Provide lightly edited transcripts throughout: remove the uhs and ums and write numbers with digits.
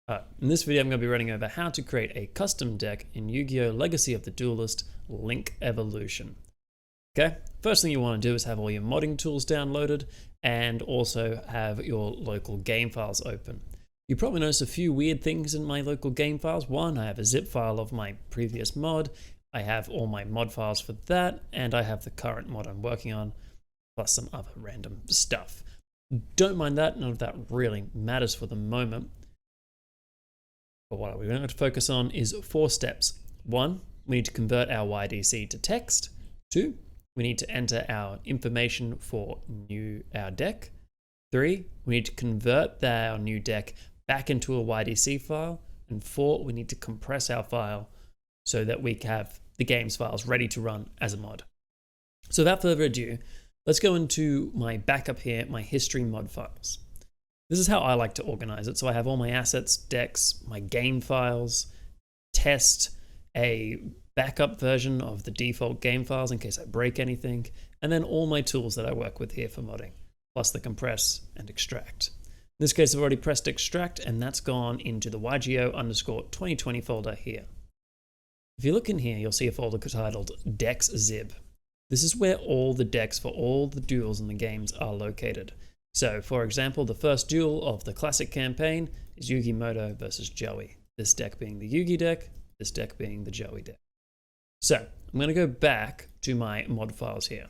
In this video, I'm going to be running over how to create a custom deck in Yu-Gi-Oh! Legacy of the Duelist Link Evolution. Okay, first thing you want to do is have all your modding tools downloaded and also have your local game files open. You probably notice a few weird things in my local game files. One, I have a zip file of my previous mod, I have all my mod files for that, and I have the current mod I'm working on, plus some other random stuff. Don't mind that, none of that really matters for the moment. But what we're going to focus on is 4 steps. 1, we need to convert our YDC to text. 2, we need to enter our information for our deck. 3, we need to convert our new deck back into a YDC file. And 4, we need to compress our file so that we have the game's files ready to run as a mod. So without further ado, let's go into my backup here, my history mod files. This is how I like to organize it. So I have all my assets, decks, my game files, test, a backup version of the default game files in case I break anything, and then all my tools that I work with here for modding, plus the compress and extract. In this case, I've already pressed extract, and that's gone into the YGO_2020 folder here. If you look in here, you'll see a folder titled Deck.zib. This is where all the decks for all the duels in the games are located. So, for example, the first duel of the classic campaign is Yu-Gi Moto versus Joey. This deck being the Yugi deck, this deck being the Joey deck. So, I'm going to go back to my mod files here.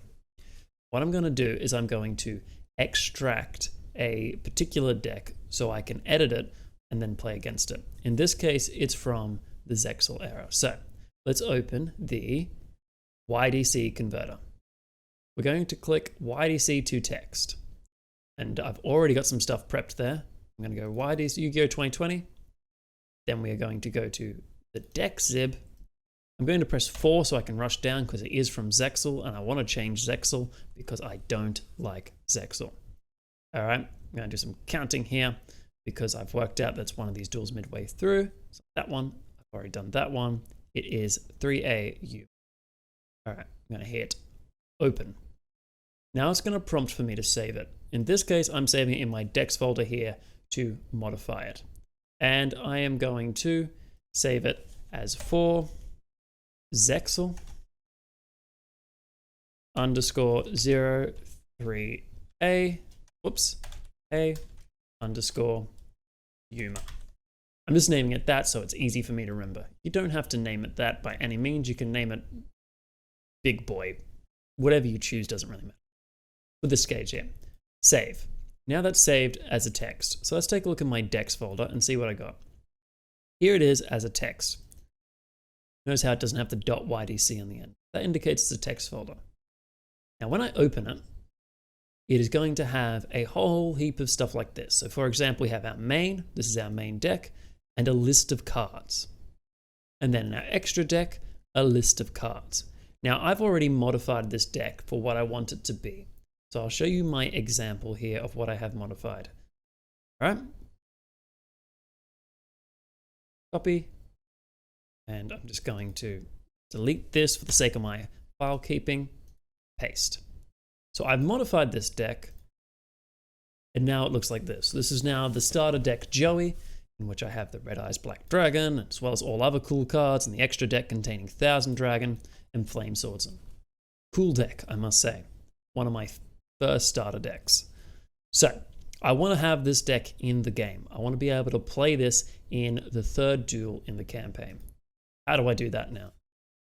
What I'm going to do is I'm going to extract a particular deck so I can edit it and then play against it. In this case, it's from the Zexal era. So, let's open the YDC converter. We're going to click YDC to text. And I've already got some stuff prepped there. I'm going to go YDC Yu-Gi-Oh! 2020. Then we are going to go to the Deck.zib. I'm going to press 4 so I can rush down because it is from Zexal and I want to change Zexal because I don't like Zexal. All right, I'm going to do some counting here because I've worked out that's one of these duels midway through. So that one, I've already done that one. It is 3AU. All right, I'm going to hit open. Now it's going to prompt for me to save it. In this case, I'm saving it in my decks folder here to modify it. And I am going to save it as for Zexal _03A, A _ Yuma. I'm just naming it that so it's easy for me to remember. You don't have to name it that by any means. You can name it Big Boy. Whatever you choose doesn't really matter. With this case here. Save. Now that's saved as a text. So let's take a look at my decks folder and see what I got. Here it is as a text. Notice how it doesn't have the .ydc on the end. That indicates it's a text folder. Now when I open it, it is going to have a whole heap of stuff like this. So for example, we have our main, this is our main deck, and a list of cards. And then in our extra deck, a list of cards. Now I've already modified this deck for what I want it to be. So I'll show you my example here of what I have modified. All right. Copy. And I'm just going to delete this for the sake of my file keeping. Paste. So I've modified this deck. And now it looks like this. This is now the starter deck Joey, in which I have the Red Eyes Black Dragon, as well as all other cool cards, and the extra deck containing Thousand Dragon and Flame Swordsman. Cool deck, I must say. One of my first starter decks. So I want to have this deck in the game. I want to be able to play this in the third duel in the campaign. How do I do that now?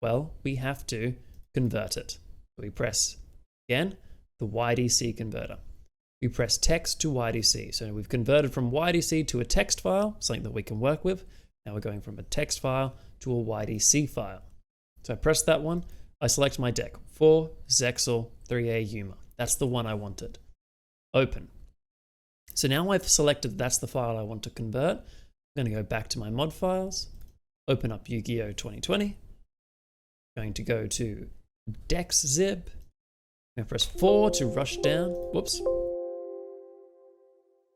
Well, we have to convert it. We press, again, the YDC converter. We press text to YDC. So we've converted from YDC to a text file, something that we can work with. Now we're going from a text file to a YDC file. So I press that one. I select my deck, 4 Zexal 3A Yuma. That's the one I wanted. Open. So now I've selected that's the file I want to convert. I'm going to go back to my mod files, open up Yu-Gi-Oh! 2020. I'm going to go to Deck.zib. I'm going to press 4 to rush down. Whoops.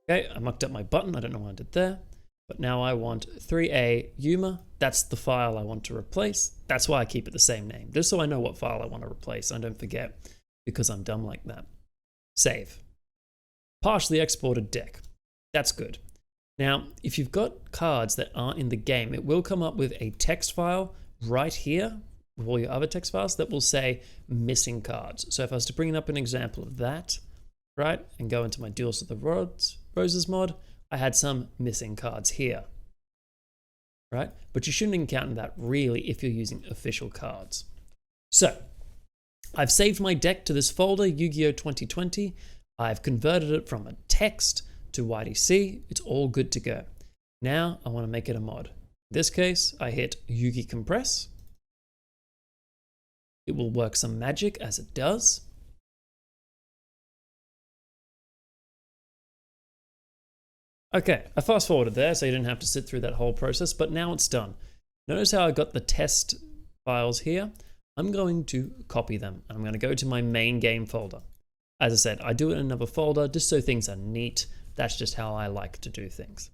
Okay, I mucked up my button. I don't know what I did there. But now I want 3A Yuma. That's the file I want to replace. That's why I keep it the same name, just so I know what file I want to replace. I don't forget because I'm dumb like that. Save. Partially exported deck. That's good. Now, if you've got cards that aren't in the game, it will come up with a text file right here with all your other text files that will say missing cards. So if I was to bring up an example of that, right, and go into my Duelist of the Roses mod, I had some missing cards here, right? But you shouldn't encounter that really if you're using official cards. So I've saved my deck to this folder, Yu-Gi-Oh! 2020. I've converted it from a text to YDC. It's all good to go. Now I want to make it a mod. In this case, I hit Yugi Compress. It will work some magic as it does. Okay, I fast forwarded there so you didn't have to sit through that whole process, but now it's done. Notice how I got the test files here. I'm going to copy them and I'm going to go to my main game folder. As I said, I do it in another folder just so things are neat. That's just how I like to do things.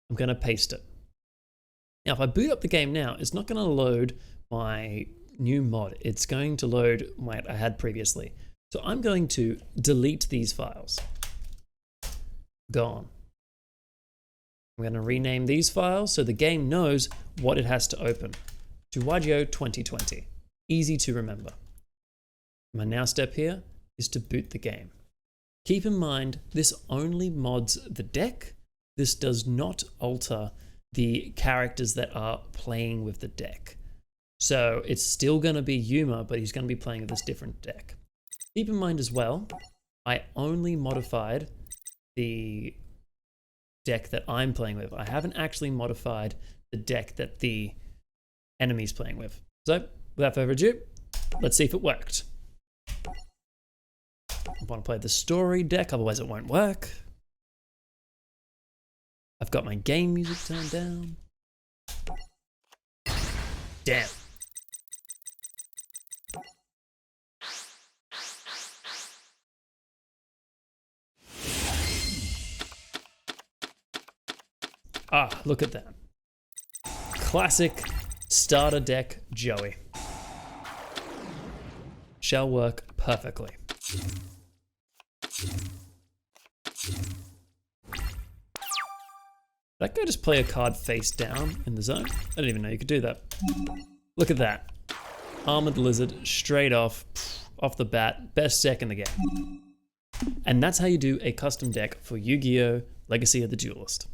I'm going to paste it. Now, if I boot up the game now, it's not going to load my new mod. It's going to load what I had previously. So I'm going to delete these files. Gone. I'm going to rename these files so the game knows what it has to open. To Yu-Gi-Oh! 2020. Easy to remember. My now step here is to boot the game. Keep in mind, this only mods the deck. This does not alter the characters that are playing with the deck. So it's still going to be Yuma, but he's going to be playing with this different deck. Keep in mind as well, I only modified the deck that I'm playing with. I haven't actually modified the deck that the enemy's playing with. So without further ado, let's see if it worked. I want to play the story deck, otherwise it won't work. I've got my game music turned down. Damn. Ah, look at that. Classic starter deck Joey. Shall work perfectly. That guy just play a card face down in the zone? I didn't even know you could do that. Look at that. Armored Lizard, straight off the bat, best deck in the game. And that's how you do a custom deck for Yu-Gi-Oh! Legacy of the Duelist.